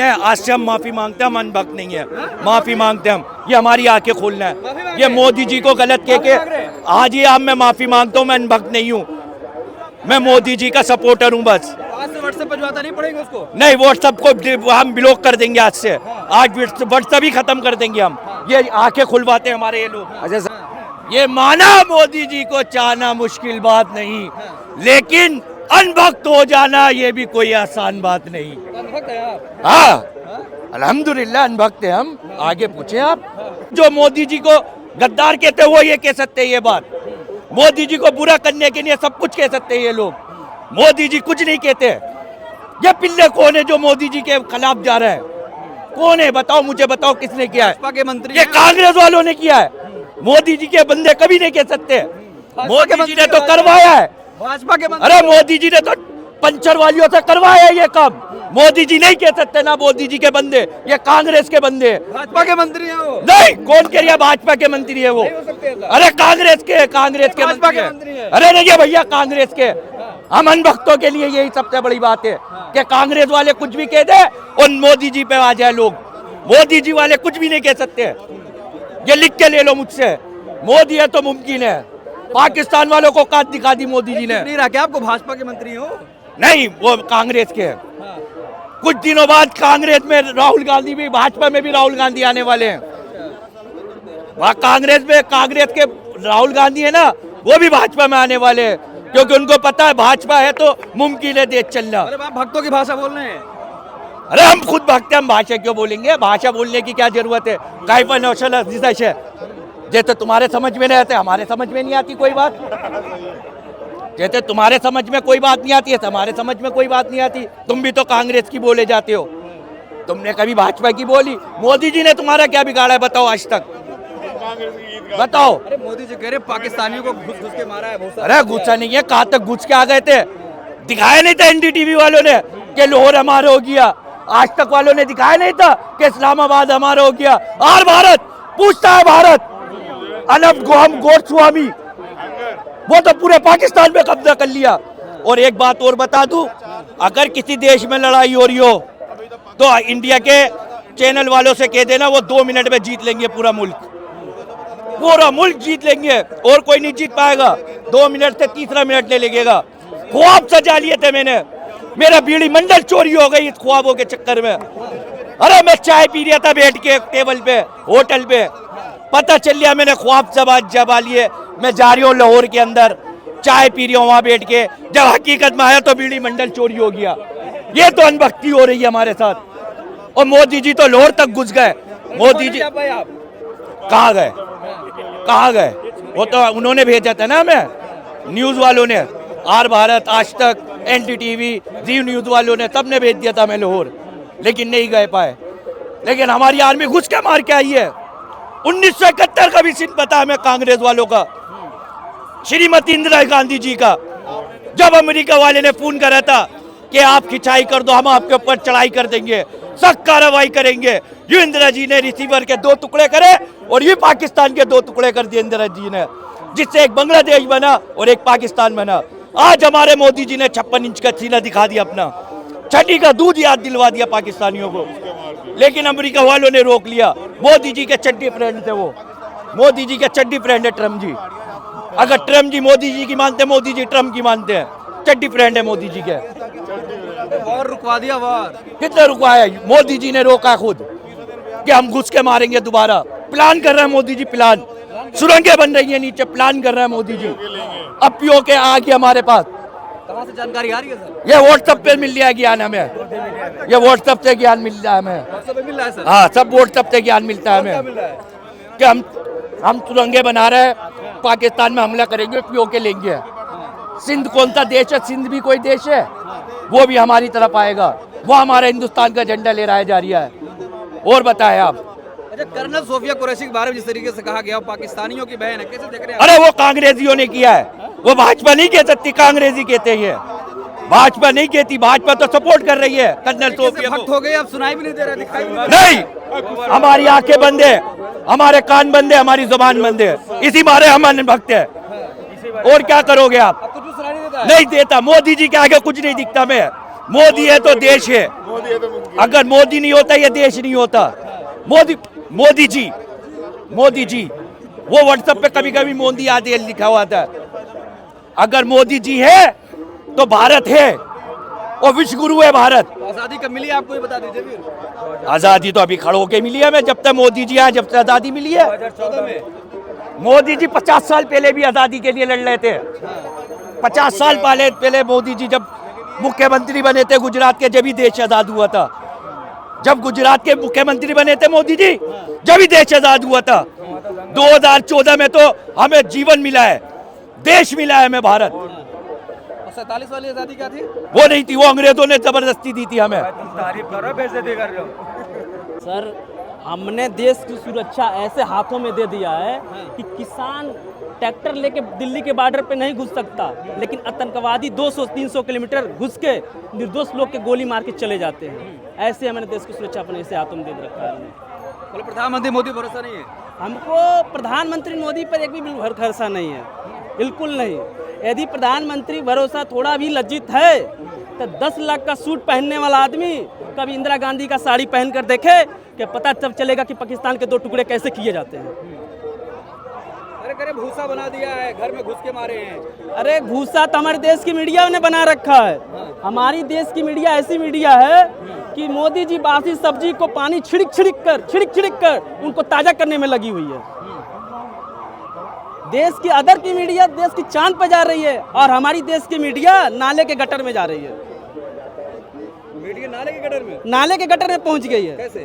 आज से हम माफी मांगते हैं, हम अनभक्त नहीं है, माफी मांगते हैं हम। ये हमारी आंखें खोलना है। ये मोदी जी को गलत कह के आज ये अब मैं माफी मांगता हूँ, मैं अनभक्त नहीं हूँ, मैं मोदी जी का सपोर्टर हूँ बस। आज से व्हाट्सएप पर नहीं पड़ेगा उसको। नहीं, व्हाट्सएप को हम ब्लॉक कर देंगे आज से। आज व्हाट्सएप ही खत्म कर देंगे हम। ये आंखें खुलवाते हैं हमारे ये लोग। अच्छा, ये माना मोदी जी को चाहना मुश्किल बात नहीं, लेकिन अनभक्त हो जाना ये भी कोई आसान बात नहीं। हाँ, अल्हम्दुलिल्लाह अनभक्त है हम। आगे पूछे आप। जो मोदी जी को गद्दार कहते हैं वो ये कह सकते हैं ये बात। मोदी जी को बुरा करने के लिए सब कुछ कह सकते हैं ये लोग। मोदी जी कुछ नहीं कहते। ये पिल्ले कौन है जो मोदी जी के खिलाफ जा रहा है? कौन है? बताओ, मुझे बताओ किसने किया है? भाजपा के मंत्री। ये कांग्रेस वालों ने किया है। मोदी जी के बंदे कभी नहीं कह सकते। मोदी जी ने तो करवाया है। भाजपा के मंत्री। अरे मोदी जी ने तो पंचर वालियों से करवाया ये काम। मोदी जी नहीं कह सकते ना, मोदी जी के बंदे, ये कांग्रेस के बंदे। भाजपा के मंत्री हैं वो। नहीं, कौन कह रहा भाजपा के मंत्री है वो? अरे कांग्रेस के भाजपा के मंत्री है। अरे नहीं भैया, कांग्रेस के। हम अनभक्तों के लिए यही सबसे बड़ी बात है कि कांग्रेस वाले कुछ भी कह दे और मोदी जी पे आ जाए लोग। मोदी जी वाले कुछ भी नहीं कह सकते। ये लिख के ले लो मुझसे। मोदी है तो मुमकिन है। पाकिस्तान वालों को काट दिखा दी मोदी जी ने। नहीं रहा क्या आपको भाजपा के मंत्री हो? नहीं, वो कांग्रेस के। कुछ दिनों बाद कांग्रेस में राहुल गांधी भी, भाजपा में भी राहुल गांधी आने वाले हैं। वहाँ कांग्रेस में कांग्रेस के राहुल गांधी है ना, वो भी भाजपा में आने वाले हैं, क्योंकि उनको पता है भाजपा है तो मुमकिन है देश चलना। अरे आप भक्तों की भाषा बोल रहे हैं। अरे हम खुद भक्त हैं, हम भाषा क्यों बोलेंगे? भाषा बोलने की क्या जरूरत है? काय पर नौशल है जैसे तुम्हारे समझ में नहीं आते, हमारे समझ में नहीं आती कोई बात। जैसे तुम्हारे समझ में कोई बात नहीं आती है, हमारे समझ में कोई बात नहीं आती। तुम भी तो कांग्रेस की बोले जाते हो, तुमने कभी भाजपा की बोली? मोदी जी ने तुम्हारा क्या बिगाड़ा है बताओ आज तक? बताओ। अरे मोदी जी कह रहे पाकिस्तानियों को घुस घुस के मारा है बहुत। अरे घुसा नहीं है, कहाँ तक घुस के आ गए थे? दिखाया नहीं था एनडीटीवी वालों ने कि लाहौर हमारा हो गया? आज तक वालों ने दिखाया नहीं था कि इस्लामाबाद हमारा हो गया? और भारत पूछता है, भारत अनब गोस्वामी, वो तो पूरे पाकिस्तान पे कब्जा कर लिया। और एक बात और बता दूं, अगर किसी देश में लड़ाई हो रही हो तो इंडिया के चैनल वालों से कह देना, वो 2 मिनट में जीत लेंगे पूरा मुल्क जीत लेंगे, और कोई नहीं जीत पाएगा। 2 मिनट से तीसरा मिनट ले लगेगा। ख्वाब सजा लिए थे मैंने, मेरा बीड़ी मंडल चोरी हो गई इस ख्वाबों के चक्कर में। अरे मैं चाय पी रहा था बैठ के टेबल पे होटल पे, पता चल लिया मैंने ख्वाब जबा लिए। मैं जा रही हूँ लाहौर के अंदर, चाय पी रही हूँ वहां बैठ के, जब हकीकत में आया तो बीड़ी मंडल चोरी हो गया। ये तो अनभक्ति हो रही है हमारे साथ। और मोदी जी तो लाहौर तक घुस गए। मोदी जी कहाँ गए? कहाँ गए? वो तो उन्होंने भेजा था ना हमें, न्यूज वालों ने, आर भारत, आज तक, एनडीटीवी, जी न्यूज वालों ने, सबने भेज दिया था मैं लाहौर, लेकिन नहीं गए पाए। लेकिन हमारी आर्मी घुस के मार के आई है। 1971 का भी सीन पता हमें कांग्रेस वालों का, श्रीमती इंदिरा गांधी जी का, जब अमेरिका वाले ने फोन करा था कि आप खिंचाई कर दो, हम आपके ऊपर चढ़ाई कर देंगे, सख्त कार्रवाई करेंगे। ये इंदिरा जी ने रिसीवर के 2 टुकड़े करे और ये पाकिस्तान के 2 टुकड़े कर दिए इंदिरा जी ने, जिससे एक बांग्लादेश बना और एक पाकिस्तान बना। आज हमारे मोदी जी ने 56 इंच का सीना दिखा दिया अपना, छठी का दूध याद दिलवा दिया पाकिस्तानियों को। लेकिन अमेरिका वालों ने रोक लिया। मोदी जी के चड्डी फ्रेंड थे वो, मोदी जी के चड्डी फ्रेंड है ट्रम्प जी। अगर ट्रम्प जी मोदी जी की मानते, मोदी जी ट्रम्प की मानते हैं, चड्डी फ्रेंड है मोदी जी के। और रुकवा दिया वार। कितने रुकवाया? मोदी जी ने रोका खुद कि हम घुस के मारेंगे दोबारा। प्लान कर रहे हैं मोदी जी, प्लान, सुरंगें बन रही है नीचे, प्लान कर रहे हैं मोदी जी। अब पीओ के आ गया हमारे पास। कहाँ से जानकारी आ रही है सर? ये व्हाट्सएप पे मिल रहा है ज्ञान हमें, ये व्हाट्सएप से ज्ञान मिल रहा है हमें। व्हाट्सएप पे मिल रहा है सर? हाँ, सब व्हाट्सएप से ज्ञान मिलता है हमें कि हम सुरंगें बना रहे हैं, पाकिस्तान में हमला करेंगे, पीओ के लेंगे। सिंध कौन सा देश है? सिंध भी कोई देश है? वो भी हमारी तरफ आएगा। वो हमारा हिंदुस्तान का झंडा ले रहा जा रहा है। और बताएं आप। अच्छा, कर्नल सोफिया कुरैशी के बारे में जिस तरीके से कहा गया, पाकिस्तानियों की बहन है, कैसे देख रहे हैं? अरे वो कांग्रेसियों ने किया है, वो भाजपा नहीं कह सकती, कांग्रेसी कहते हैं। भाजपा नहीं कहती, भाजपा तो सपोर्ट कर रही है कर्नल सोफिया को। हो गए, अब सुनाई भी नहीं दे रहा, दिखाई भी नहीं, हमारी आंखें बंद है, हमारे कान बंद है, हमारी जुबान बंद है, इसी मारे हम अनभक्त है। और क्या करोगे आप? कुछ सुनाई नहीं देता? नहीं देता। मोदी जी के आगे कुछ नहीं दिखता मैं। मोदी है तो देश है। अगर मोदी नहीं होता ये देश नहीं होता। मोदी जी वो व्हाट्सएप पे कभी कभी मोदी आदि लिखा हुआ था। अगर मोदी जी है तो भारत है और विश्व गुरु है भारत। आजादी कब मिली आपको ये बता दीजिए फिर। आजादी तो अभी खड़े होके मिली है हमें, जब तक मोदी जी आए जब तक आजादी मिली है। 2014 में मोदी जी 50 साल पहले भी आजादी के लिए लड़ रहे थे। 50 साल पहले मोदी जी जब मुख्यमंत्री बने थे गुजरात के, जब ही देश आजाद हुआ था। जब गुजरात के मुख्यमंत्री बने थे मोदी जी, जब ही देश आजाद हुआ था। 2014 में तो हमें जीवन मिला है, देश मिला है हमें भारत। 47 वाली आजादी क्या थी? वो नहीं थी, वो अंग्रेजों ने जबरदस्ती दी थी हमें। तारीफ करो, बेइज्जती कर रहे हो। सर हमने देश की सुरक्षा ऐसे हाथों में दे दिया है कि किसान ट्रैक्टर लेके दिल्ली के बॉर्डर पे नहीं घुस सकता, लेकिन आतंकवादी 200-300 किलोमीटर घुस के निर्दोष लोग के गोली मार के चले जाते हैं। ऐसे हमने देश की सुरक्षा अपने ऐसे हाथों में दे रखा है। बोले प्रधानमंत्री मोदी भरोसा नहीं है। हमको प्रधानमंत्री मोदी पर एक भी भरोसा नहीं है, बिल्कुल नहीं। यदि प्रधानमंत्री भरोसा थोड़ा भी लज्जित है तो 10 लाख का सूट पहनने वाला आदमी कभी इंदिरा गांधी का साड़ी पहन कर देखे कि पता तब चलेगा कि पाकिस्तान के 2 टुकड़े कैसे किए जाते हैं। अरे करे भूसा बना दिया है, घर में घुस के मारे हैं। अरे भूसा तो हमारे देश की मीडिया ने बना रखा है। हमारी देश की मीडिया ऐसी मीडिया है कि मोदी जी बासी सब्जी को पानी छिड़क छिड़क कर उनको ताजा करने में लगी हुई है। देश की अदर की मीडिया देश की चांद पे जा रही है और हमारी देश की मीडिया नाले के गटर में जा रही है। मीडिया नाले के गटर में? नाले के गटर में पहुंच गई है। कैसे?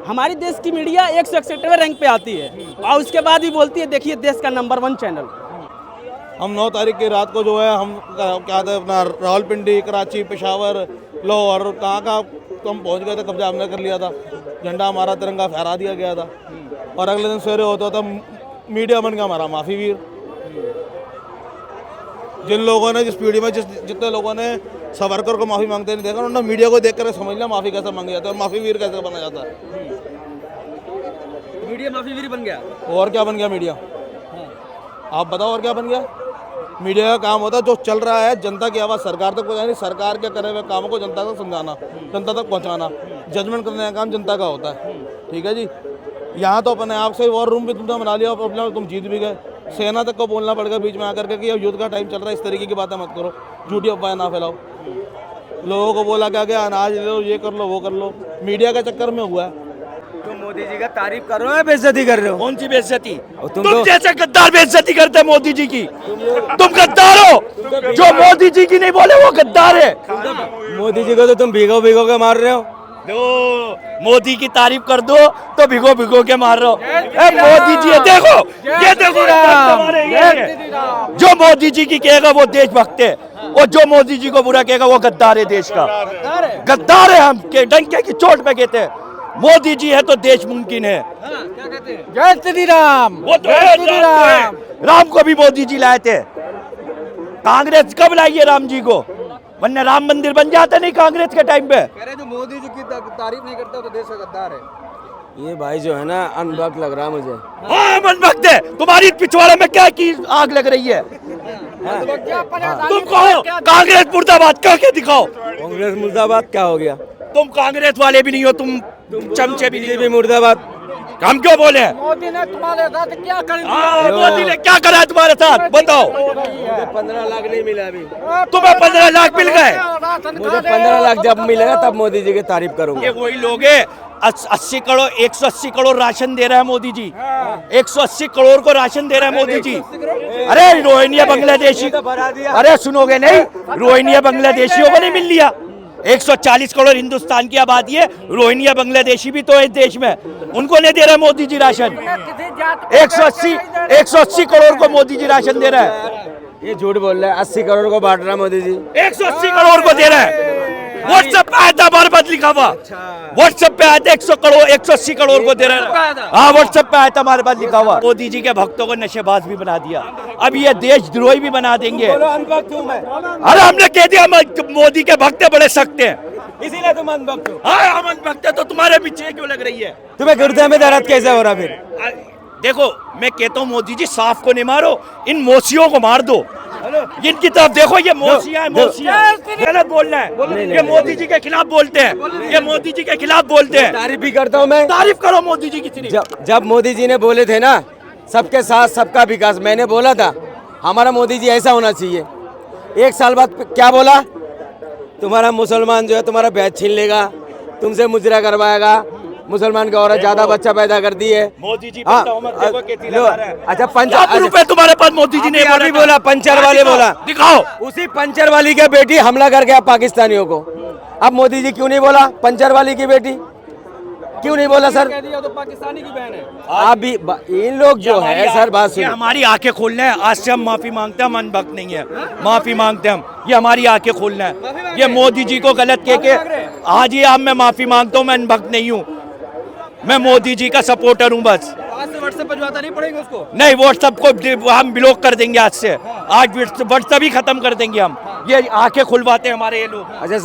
हमारी देश की मीडिया 161वें रैंक पे आती है और उसके बाद भी बोलती है देखिए देश का नंबर 1 चैनल। हम 9 तारीख की रात को जो है हम क्या था अपना रावलपिंडी, कराची, पेशावर, लाहौर कहाँ तो हम पहुँच गए थे। कब्जा हमने कर लिया था, झंडा हमारा तिरंगा फहरा दिया गया था और अगले दिन सवेरे होता था मीडिया बन गया हमारा माफी वीर। जिन लोगों ने जिस पीढ़ी में जितने लोगों ने सावरकर को माफी मांगते नहीं देखा, उन्होंने मीडिया को देख कर समझ लिया माफी कैसे मांगी जाती है और माफी वीर कैसे बना जाता है। मीडिया माफी वीर बन गया। और क्या बन गया मीडिया? आप बताओ और क्या बन गया? मीडिया का काम होता है जो चल रहा है जनता की आवाज़ सरकार तक पहुँचानी, सरकार के करे हुए कामों को जनता तक समझाना, जनता तक पहुँचाना, जजमेंट करने का काम जनता का होता है। ठीक है जी। यहाँ तो अपने आप से वॉर रूम भी तुमने बना लिया और तुम जीत भी गए। सेना तक को बोलना पड़ गया बीच में आकर के कि अब युद्ध का टाइम चल रहा है, इस तरीके की बातें मत करो, झूठी अफवाहें ना फैलाओ। लोगों को बोला क्या गया अनाज ले लो, ये कर लो, वो कर लो, मीडिया के चक्कर में हुआ है। तुम मोदी जी का तारीफ कर रहे हो या बेइज्जती कर रहे हो? कौन सी बेइज्जती? तुम जैसे गद्दार बेइज्जती करते हैं मोदी जी की। तुम गद्दार हो, जो मोदी जी की नहीं बोले वो गद्दार है। मोदी जी को तो तुम भीगो भीगो के मार रहे हो। मोदी की तारीफ कर दो तो भिगो के मार रहे हो। मोदी जी देखो, ये देखो जो मोदी जी की कहेगा वो देशभक्त है और जो मोदी जी को बुरा कहेगा वो गद्दार है, देश का गद्दार है। हम के डंके की चोट पे कहते हैं मोदी जी है तो देश मुमकिन है। क्या कहते हैं? जय श्री राम। वो तो है, राम को भी मोदी जी लाए थे। कांग्रेस कब लाई है राम जी को? वरना राम मंदिर बन जाता नहीं कांग्रेस के टाइम पे। कह रहे जो मोदी जी की तारीफ नहीं करता तो देश का गद्दार है। ये भाई जो है ना अनबक लग रहा है मुझे। हाँ अनबख्त है। तुम्हारी पिछवाड़े में क्या की आग लग रही है? तुम कहो कांग्रेस मुर्दाबाद कह के दिखाओ। कांग्रेस मुर्दाबाद क्या हो गया? तुम कांग्रेस वाले भी नहीं हो, तुम चमचे भी नहीं भी मुर्दाबाद। हम क्यों बोले? मोदी ने तुम्हारे साथ क्या कर मोदी ने क्या करा है तुम्हारे साथ बताओ? 15 लाख नहीं मिला अभी। तुम्हें 15 लाख मिल गए? मुझे 15 लाख जब मिलेगा तब मोदी जी की तारीफ करूंगा। ये वही लोग है 80 करोड़ 180 करोड़ राशन दे रहा है मोदी जी। 180 करोड़ को राशन दे रहा है मोदी जी। अरे रोहिंग्या बांग्लादेशी, अरे सुनोगे नहीं, रोहिंग्या बांग्लादेशियों को नहीं मिल लिया। 140 करोड़ हिंदुस्तान की आबादी है, रोहिंग्या बांग्लादेशी भी तो है देश में, उनको नहीं दे रहा मोदी जी राशन। 180 करोड़ को मोदी जी राशन दे रहा है। ये झूठ बोल रहा है। 80 करोड़ को बांट रहा है मोदी जी। 180 करोड़ को दे रहा है। व्हाट्सएप पे आया था हमारे पास लिखा हुआ, व्हाट्सएप पे आया था 180 करोड़ को दे रहा है। हाँ व्हाट्सएप पे आया था हमारे पास लिखा हुआ। मोदी जी के भक्तों को नशेबाज भी बना दिया, अब ये देशद्रोही भी बना देंगे। अरे हमने कह दिया मोदी के भक्त बड़े सख्त हैं, इसीलिए तुम अनभक्त हो। हाँ हम भक्त तो तुम्हारे पीछे क्यों लग रही है? तुम्हें गुर्दे में दर्द कैसे हो रहा फिर? देखो मैं कहता हूँ मोदी जी साफ को नहीं मारो, इन मोसियों को मार दो। इनकी तरफ देखो, ये मोसिया है, मोसिया गलत बोलना है। ये मोदी जी के खिलाफ बोलते हैं, ये मोदी जी के खिलाफ बोलते हैं। तारीफ भी करता हूँ मैं। तारीफ करो मोदी जी की सिर्फ। जब मोदी जी ने बोले थे ना सबके साथ सबका विकास, मैंने बोला था हमारा मोदी जी ऐसा होना चाहिए। एक साल बाद क्या बोला, तुम्हारा मुसलमान जो है तुम्हारा बैच छीन लेगा, तुमसे मुजरा करवाएगा, मुसलमान की औरत ज्यादा बच्चा पैदा करती है। मोदी जी हाँ, देखो कितनी लगा रहा है। अच्छा लाख रुपए तुम्हारे पास मोदी जी ने अभी बोला, पंचर वाले बोला, दिखाओ। उसी पंचर वाली की बेटी हमला कर गया पाकिस्तानियों को। अब मोदी जी क्यों नहीं बोला पंचर वाली की बेटी, क्यों नहीं बोला सर? कह दिया तो पाकिस्तानी की बहन है। आप भी इन लोग जो है सर, बात ये सुनिए, हमारी आंखें खोलना है। आज से हम माफी मांगते हैं, हम अनभक्त नहीं है, माफी मांगते हैं हम। ये हमारी आंखें खोलना है। ये मोदी जी को गलत कह के आज ही आप, मैं माफी मांगता हूँ, मैं अनभक्त नहीं हूँ, मैं मोदी जी का सपोर्टर हूँ बस। आज से व्हाट्सएप पर ज्यादा नहीं पड़ेगा उसको। नहीं, व्हाट्सएप को हम ब्लॉक कर देंगे आज से। आज व्हाट्सएप ही खत्म कर देंगे हम। ये आंखें खुलवाते हैं हमारे ये लोग। अच्छा